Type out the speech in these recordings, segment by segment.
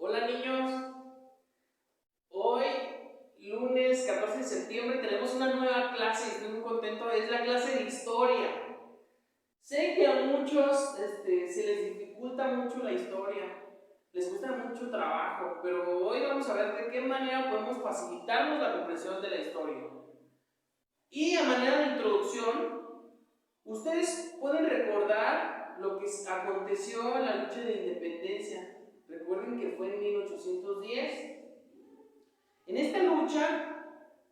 Hola niños, hoy lunes 14 de septiembre tenemos una nueva clase y estoy muy contento, es la clase de historia. Sé que a muchos se les dificulta mucho la historia, les cuesta mucho trabajo, pero hoy vamos a ver de qué manera podemos facilitarnos la comprensión de la historia. Y a manera de introducción, ustedes pueden recordar lo que aconteció en la lucha de independencia. Recuerden que fue en 1810. En esta lucha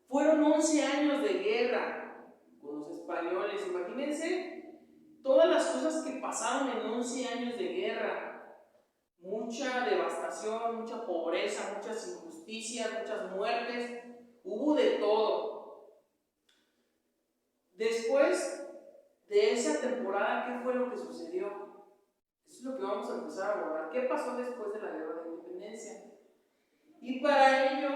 fueron 11 años de guerra con los españoles. Imagínense todas las cosas que pasaron en 11 años de guerra. Mucha devastación, mucha pobreza, muchas injusticias, muchas muertes. Hubo de todo. Después de esa temporada, ¿qué fue lo que sucedió? Eso es lo que vamos a empezar a abordar. ¿Qué pasó después de la guerra de independencia? Y para ello,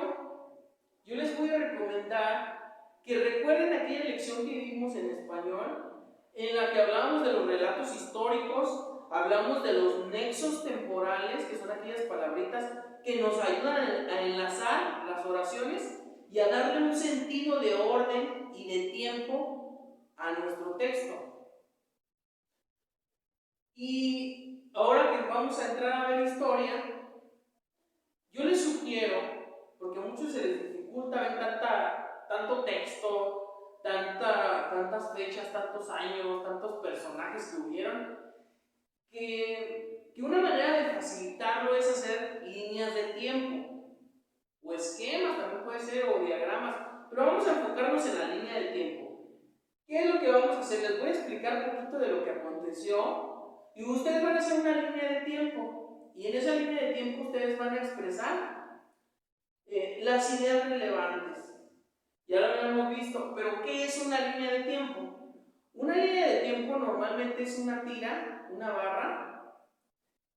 yo les voy a recomendar que recuerden aquella lección que vimos en español, en la que hablamos de los relatos históricos, hablamos de los nexos temporales, que son aquellas palabritas que nos ayudan a enlazar las oraciones y a darle un sentido de orden y de tiempo a nuestro texto. Y ahora que vamos a entrar a ver historia, yo les sugiero, porque a muchos se les dificulta ver tanto texto, tantas fechas, tantos años, tantos personajes que hubieron, que una manera de facilitarlo es hacer líneas de tiempo, o esquemas también puede ser, o diagramas, pero vamos a enfocarnos en la línea de tiempo. ¿Qué es lo que vamos a hacer? Les voy a explicar un poquito de lo que aconteció y ustedes van a hacer una línea de tiempo, y en esa línea de tiempo ustedes van a expresar las ideas relevantes. Ya lo habíamos visto, pero ¿qué es una línea de tiempo? Una línea de tiempo normalmente es una tira, una barra,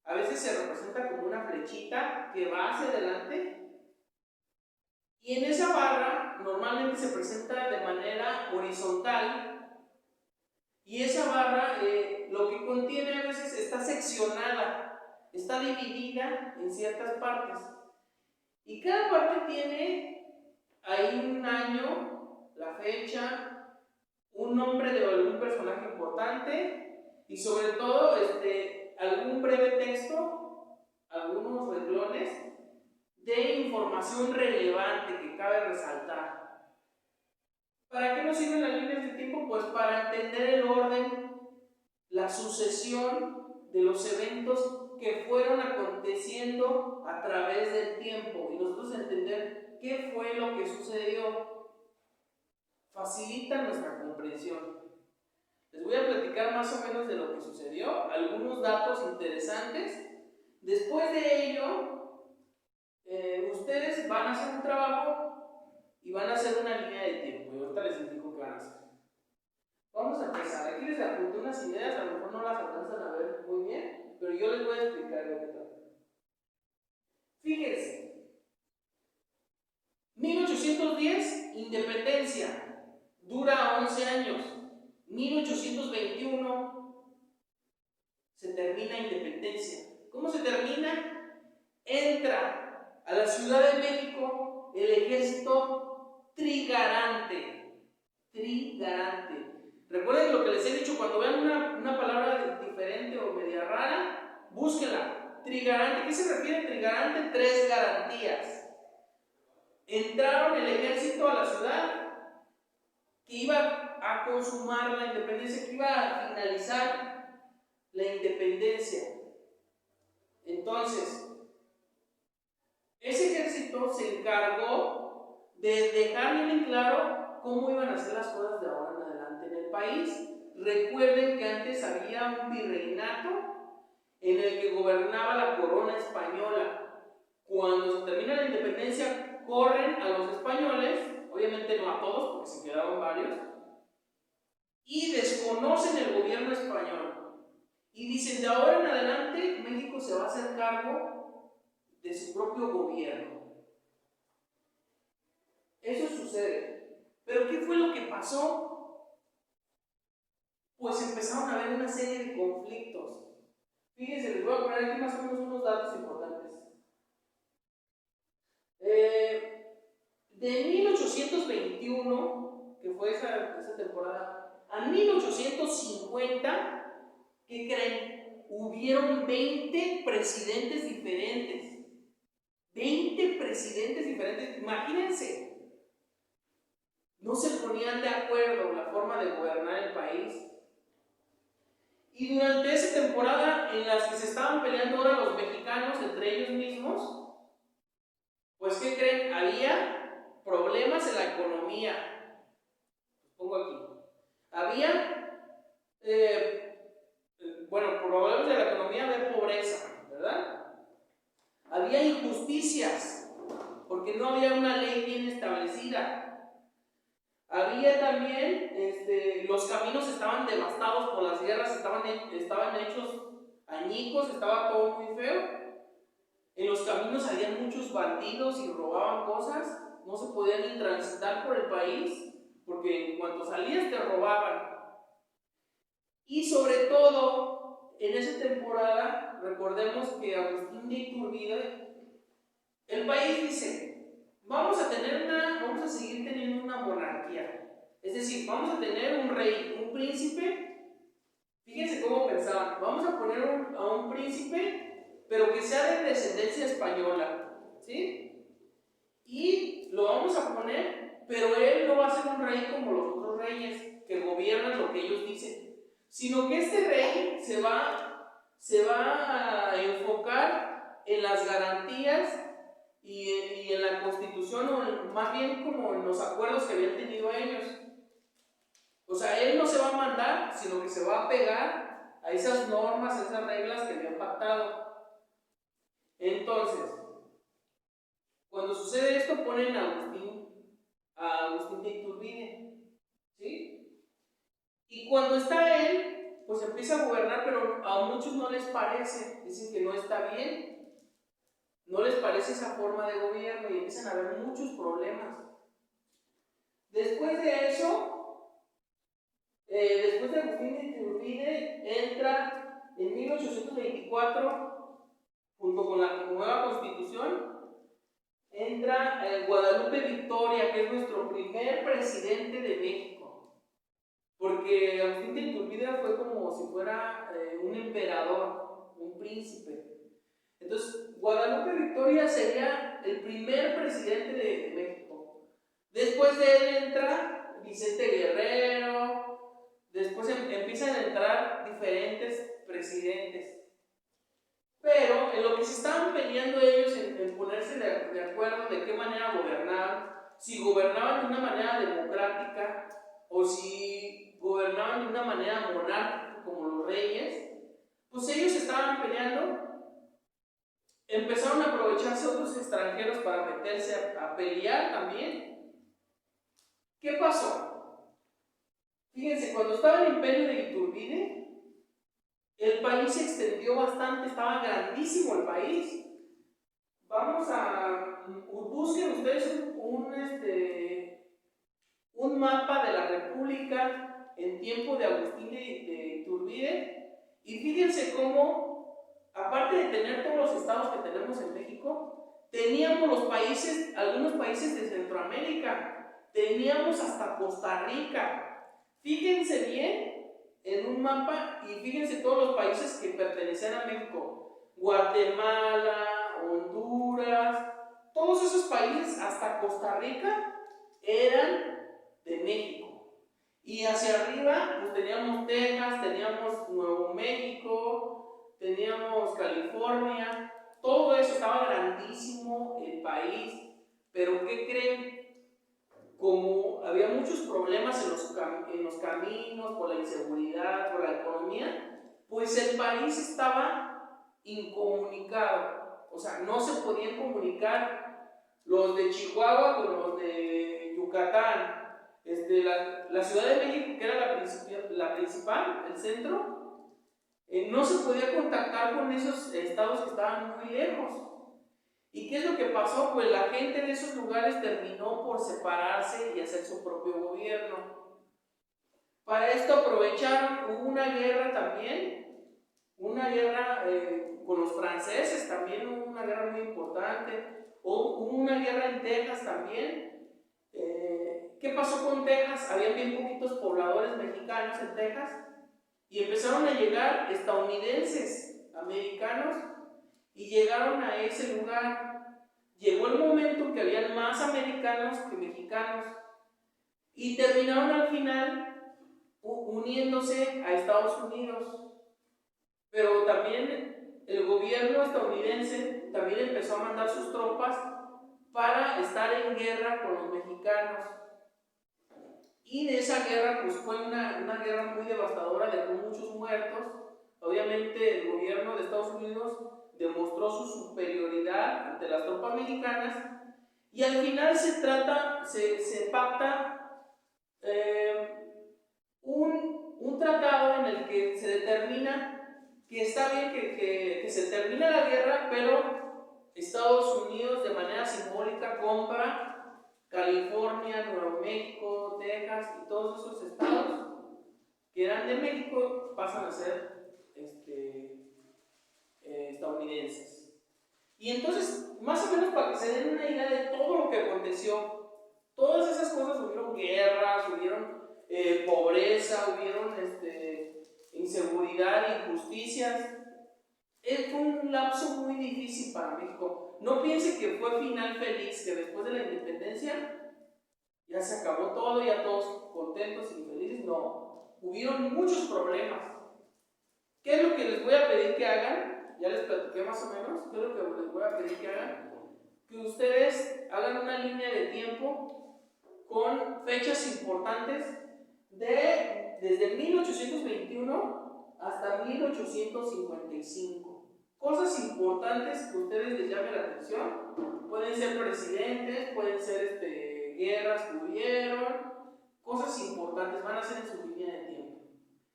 a veces se representa como una flechita que va hacia adelante, y en esa barra normalmente se presenta de manera horizontal, y esa barra lo que contiene a veces está seccionada, está dividida en ciertas partes, y cada parte tiene ahí un año, la fecha, un nombre de algún personaje importante y sobre todo algún breve texto, algunos renglones de información relevante que cabe resaltar. ¿Para qué nos sirven las líneas de tiempo? Pues para entender el orden, la sucesión de los eventos que fueron aconteciendo a través del tiempo y nosotros entender qué fue lo que sucedió. Facilita nuestra comprensión. Les voy a platicar más o menos de lo que sucedió, algunos datos interesantes. Después de ello, ustedes van a hacer un trabajo y van a hacer una línea de tiempo. Y ahorita les indico qué van a hacer. Vamos a empezar. Aquí les apunté unas ideas, a lo mejor no las alcanzan a ver muy bien, pero yo les voy a explicar de qué trata. Fíjense, 1810, independencia, dura 11 años. 1821 se termina independencia. ¿Cómo se termina? Entra a la Ciudad de México el ejército trigarante. Trigarante. Recuerden lo que les he dicho, cuando vean una palabra diferente o media rara, búsquenla. Trigarante, ¿qué se refiere? Trigarante, 3 garantías. Entraron el ejército a la ciudad que iba a consumar la independencia, que iba a finalizar la independencia. Entonces, ese ejército se encargó de dejar bien en claro cómo iban a ser las cosas de ahora en adelante en el país. Recuerden que antes había un virreinato en el que gobernaba la corona española. Cuando se termina la independencia, corren a los españoles, obviamente no a todos porque se quedaron varios, y desconocen el gobierno español. Y dicen, de ahora en adelante México se va a hacer cargo de su propio gobierno. Eso sucede. ¿Pero qué fue lo que pasó? Pues empezaron a haber una serie de conflictos. Fíjense, les voy a poner aquí más o menos unos datos importantes. De 1821, que fue esa temporada, a 1850, ¿qué creen? Hubieron 20 presidentes diferentes. 20 presidentes diferentes, imagínense. No se ponían de acuerdo en la forma de gobernar el país. Y durante esa temporada en las que se estaban peleando ahora los mexicanos entre ellos mismos, pues ¿qué creen? Había problemas en la economía. Los pongo aquí. Había, problemas de la economía, había pobreza, ¿verdad? Había injusticias, porque no había una ley bien establecida. Había también, los caminos estaban devastados por las guerras, estaban hechos añicos, estaba todo muy feo. En los caminos había muchos bandidos y robaban cosas, no se podía ni transitar por el país, porque en cuanto salías te robaban. Y sobre todo, en esa temporada, recordemos que Agustín de Iturbide, el país dice, vamos a seguir teniendo una monarquía. Es decir, vamos a tener un rey, un príncipe. Fíjense cómo pensaban, vamos a poner a un príncipe, pero que sea de descendencia española, ¿sí? Y lo vamos a poner, pero él no va a ser un rey como los otros reyes, que gobiernan lo que ellos dicen, sino que este rey se va a enfocar en las garantías y en la constitución, o más bien como en los acuerdos que habían tenido ellos. O sea, él no se va a mandar, sino que se va a pegar a esas normas, a esas reglas que habían pactado. Entonces, cuando sucede esto, ponen a Agustín de Iturbide, ¿sí? Y cuando está él, pues empieza a gobernar, pero a muchos no les parece, dicen que no está bien, no les parece esa forma de gobierno y empiezan a haber muchos problemas. Después de eso, después de Agustín de Iturbide, entra en 1824, junto con la nueva constitución, entra Guadalupe Victoria, que es nuestro primer presidente de México. Porque Agustín de Iturbide fue como si fuera un emperador, un príncipe. Entonces, Guadalupe Victoria sería el primer presidente de México. Después de él entra Vicente Guerrero, después empiezan a entrar diferentes presidentes. Pero en lo que se estaban peleando ellos en ponerse de acuerdo de qué manera gobernaban, si gobernaban de una manera democrática o si gobernaban de una manera monárquica como los reyes, pues ellos estaban peleando. Empezaron a aprovecharse otros extranjeros para meterse a pelear también. ¿Qué pasó? Fíjense, cuando estaba el imperio de Iturbide, el país se extendió bastante, estaba grandísimo el país. Busquen ustedes un mapa de la República en tiempo de Agustín de Iturbide y fíjense cómo, aparte de tener todos los estados que tenemos en México, teníamos algunos países de Centroamérica, teníamos hasta Costa Rica. Fíjense bien en un mapa y fíjense todos los países que pertenecían a México: Guatemala, Honduras, todos esos países hasta Costa Rica eran de México. Y hacia arriba pues teníamos Texas, teníamos Nuevo México, teníamos California, todo eso, estaba grandísimo el país. Pero ¿qué creen? Como había muchos problemas en los caminos, por la inseguridad, por la economía, pues el país estaba incomunicado. O sea, no se podían comunicar los de Chihuahua con los de Yucatán. La Ciudad de México, que era la principal, el centro, no se podía contactar con esos estados que estaban muy lejos. ¿Y qué es lo que pasó? Pues la gente de esos lugares terminó por separarse y hacer su propio gobierno. Para esto aprovecharon, hubo una guerra también, una guerra con los franceses, también hubo una guerra muy importante. Hubo una guerra en Texas también. ¿Qué pasó con Texas? Había bien poquitos pobladores mexicanos en Texas y empezaron a llegar estadounidenses, americanos, y llegaron a ese lugar. Llegó el momento en que habían más americanos que mexicanos y terminaron al final uniéndose a Estados Unidos. Pero también el gobierno estadounidense también empezó a mandar sus tropas para estar en guerra con los mexicanos. Y de esa guerra pues fue una guerra muy devastadora, dejó muchos muertos. Obviamente el gobierno de Estados Unidos demostró su superioridad ante las tropas mexicanas y al final se pacta un tratado en el que se determina que está bien que se termina la guerra, pero Estados Unidos de manera simbólica compra California, Nuevo México, Texas y todos esos estados que eran de México pasan a ser estadounidenses. Y entonces, más o menos para que se den una idea de todo lo que aconteció, todas esas cosas, hubieron guerras, hubieron pobreza, hubieron inseguridad, injusticias. Fue un lapso muy difícil para México. No piense que fue final feliz, que después de la independencia ya se acabó todo, ya todos contentos y felices. No, hubieron muchos problemas. ¿Qué es lo que les voy a pedir que hagan? Ya les platiqué más o menos. ¿Qué es lo que les voy a pedir que hagan? Que ustedes hagan una línea de tiempo con fechas importantes desde 1821 hasta 1855. Cosas importantes que a ustedes les llame la atención. Pueden ser presidentes, pueden ser guerras que hubieron, cosas importantes, van a ser en su línea de tiempo.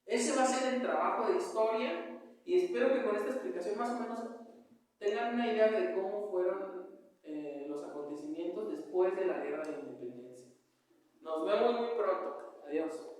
Ese va a ser el trabajo de historia y espero que con esta explicación más o menos tengan una idea de cómo fueron los acontecimientos después de la guerra de independencia. Nos vemos muy pronto. Adiós.